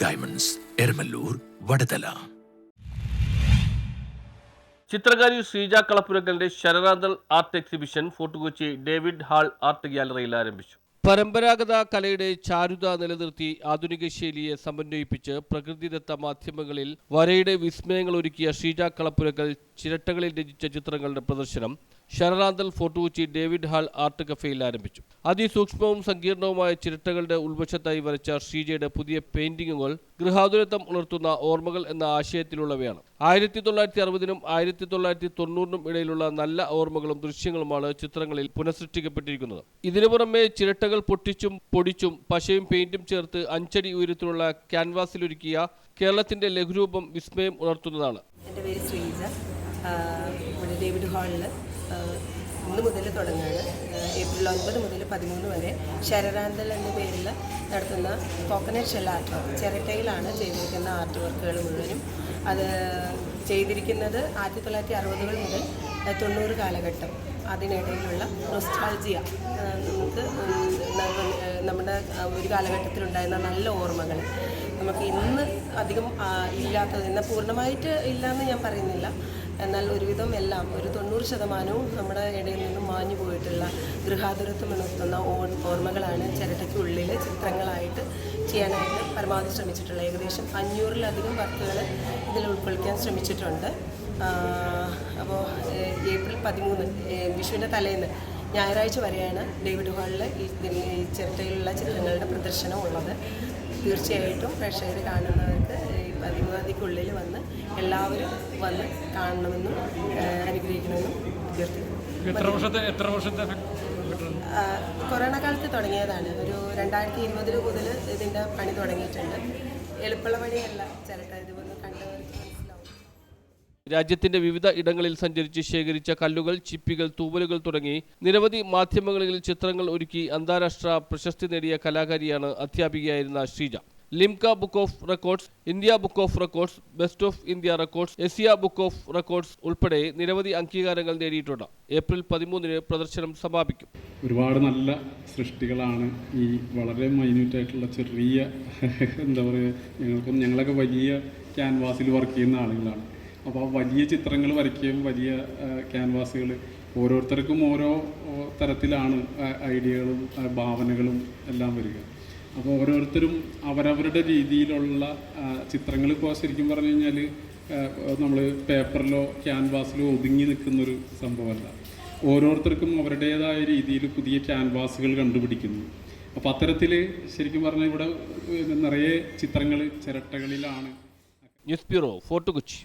Diamonds, Eramallur, Vadathala. ചിത്രകാരി ശ്രീജ കളപ്പുരക്കലിന്റെ Sararanthal art exhibition Fort Kochi David Hall art ഗ്യാലറിയിൽ ആരംഭിച്ചു. പരമ്പരാഗത കലയുടെ ചാരുത നിലനിർത്തി ആധുനിക ശൈലിയെ സമന്വയിപ്പിച്ച് പ്രകൃതിദത്ത മാധ്യമങ്ങളിൽ വരയുടെ വിസ്മയങ്ങൾ ഒരുക്കിയ ശ്രീജ കളപ്പുരക്കൽ ചിരട്ടകളിൽ രചിച്ച ചിത്രങ്ങളുടെ പ്രദർശനം Sararanthal Fort Kochi David Hall art കഫേയിൽ ആരംഭിച്ചു. അതിസൂക്ഷ്മവും സങ്കീർണവുമായ ചിരട്ടകളുടെ ഉൾവശത്തായി വരച്ച ശ്രീജയുടെ പുതിയ പെയിന്റിങ്ങുകൾ ഗൃഹാതുരത്വം ഉണർത്തുന്ന ഓർമ്മകൾ എന്ന ആശയത്തിലുള്ളവയാണ്. 1960-നും 1990-നും ഇടയിലുള്ള നല്ല ഓർമ്മകളും ദൃശ്യങ്ങളുമാണ് ചിത്രങ്ങളിൽ പുനഃസൃഷ്ടിക്കപ്പെട്ടിരിക്കുന്നത്. ഇതിനു പുറമെ ചിരട്ടകൾ പൊട്ടിച്ചും പൊടിച്ചും പശയും പെയിന്റും ചേർത്ത് 5 അടി ഉയരത്തിലുള്ള ക്യാൻവാസിലൊരുക്കിയ കേരളത്തിന്റെ ലഘുരൂപം വിസ്മയം ഉണർത്തുന്നതാണ്. എൻ്റെ പേര് ശ്രീജ. ഇവിടെ ഡേവിഡ് ഹാളിൽ ഇന്ന് മുതൽ തുടങ്ങുകയാണ്. ഏപ്രിൽ 9 മുതൽ 13 വരെ ശരറാന്തൽ എന്ന പേരിൽ നടത്തുന്ന കോക്കനട്ട് ഷെൽ ആർട്ട് ചിരട്ടയിലാണ് ചെയ്തിരിക്കുന്ന ആർട്ട് വർക്കുകൾ മുഴുവനും. അത് ചെയ്തിരിക്കുന്നത് 1960-കൾ മുതൽ 90 കാലഘട്ടം, അതിനിടയിലുള്ള നൊസ്റ്റാൾജിയ, നമുക്ക് നമ്മുടെ ഒരു കാലഘട്ടത്തിലുണ്ടായിരുന്ന നല്ല ഓർമ്മകൾ നമുക്ക് ഇന്ന് അധികം ഇല്ലാത്തത്, എന്നാൽ പൂർണ്ണമായിട്ട് ഇല്ലയെന്ന് ഞാൻ പറയുന്നില്ല, എന്നാൽ ഒരുവിധം എല്ലാം ഒരു 90% നമ്മുടെ ഇടയിൽ നിന്നും മാഞ്ഞു പോയിട്ടുള്ള ഗൃഹാതുരത്വം ഉണർത്തുന്ന ഓർമ്മകളാണ് ചിരട്ടയ്ക്കുള്ളിൽ ചിത്രങ്ങളായിട്ട് ചെയ്യാനായിട്ട് പരമാവധി ശ്രമിച്ചിട്ടുള്ളത്. ഏകദേശം 500-ലധികം വർക്കുകൾ ഇതിൽ ഉൾക്കൊള്ളിക്കാൻ ശ്രമിച്ചിട്ടുണ്ട്. അപ്പോൾ ഏപ്രിൽ 13 വിഷുവിൻ്റെ തലേന്ന് ഞായറാഴ്ച വരെയാണ് ഡേവിഡ് ഹാളിൽ ഈ ചിരട്ടയിലുള്ള ചിത്രങ്ങളുടെ പ്രദർശനം ഉള്ളത്. തീർച്ചയായിട്ടും പ്രേക്ഷകർ കാണുന്നവർക്ക് ഈ 13-ക്കുള്ളിൽ വന്ന് എല്ലാവരും വന്ന് കാണണമെന്നും അനുഗ്രഹിക്കണമെന്നും അഭ്യർത്ഥിക്കുന്നു. കൊറോണ കാലത്ത് തുടങ്ങിയതാണ്. ഒരു 2020 മുതൽ ഇതിൻ്റെ പണി തുടങ്ങിയിട്ടുണ്ട്. എളുപ്പമുള്ള പണിയല്ല ചിരട്ട, ഇതുപോലെ കണ്ടവർക്ക് മനസ്സിലാവും. രാജ്യത്തിന്റെ വിവിധ ഇടങ്ങളിൽ സഞ്ചരിച്ച് ശേഖരിച്ച കല്ലുകൾ, ചിപ്പികൾ, തൂവലുകൾ തുടങ്ങി നിരവധി മാധ്യമങ്ങളിൽ ചിത്രങ്ങൾ ഒരുക്കി അന്താരാഷ്ട്ര പ്രശസ്തി നേടിയ കലാകാരിയാണ് അധ്യാപികയായിരുന്ന Sreeja. Limca Book of Records, India Book of Records, Best of India Records, Asia Book of Records ഉൾപ്പെടെ നിരവധി അംഗീകാരങ്ങൾ നേടിയിട്ടുണ്ട്. ഏപ്രിൽ 13 പ്രദർശനം സമാപിക്കും. ഒരുപാട് നല്ല സൃഷ്ടികളാണ് ഈ വളരെ മൈന്യൂട്ടായിട്ടുള്ള ചെറിയ എന്താ പറയുക, ഞങ്ങളൊക്കെ വലിയ ക്യാൻവാസിൽ വർക്ക് ചെയ്യുന്ന ആളുകളാണ്. അപ്പോൾ വലിയ ചിത്രങ്ങൾ വരയ്ക്കുകയും വലിയ ക്യാൻവാസുകൾ ഓരോരുത്തർക്കും ഓരോ തരത്തിലാണ് ഐഡിയകളും ഭാവനകളും എല്ലാം വരിക. അപ്പോൾ ഓരോരുത്തരും അവരവരുടെ രീതിയിലുള്ള ചിത്രങ്ങൾ, ഇപ്പോൾ ശരിക്കും പറഞ്ഞു കഴിഞ്ഞാൽ നമ്മൾ പേപ്പറിലോ ക്യാൻവാസിലോ ഒതുങ്ങി നിൽക്കുന്നൊരു സംഭവമല്ല. ഓരോരുത്തർക്കും അവരുടേതായ രീതിയിൽ പുതിയ ക്യാൻവാസുകൾ കണ്ടുപിടിക്കുന്നു. അപ്പോൾ അത്തരത്തിൽ ശരിക്കും പറഞ്ഞാൽ ഇവിടെ നിറയെ ചിത്രങ്ങൾ ചിരട്ടകളിലാണ്. News bureau, Fort Kochi.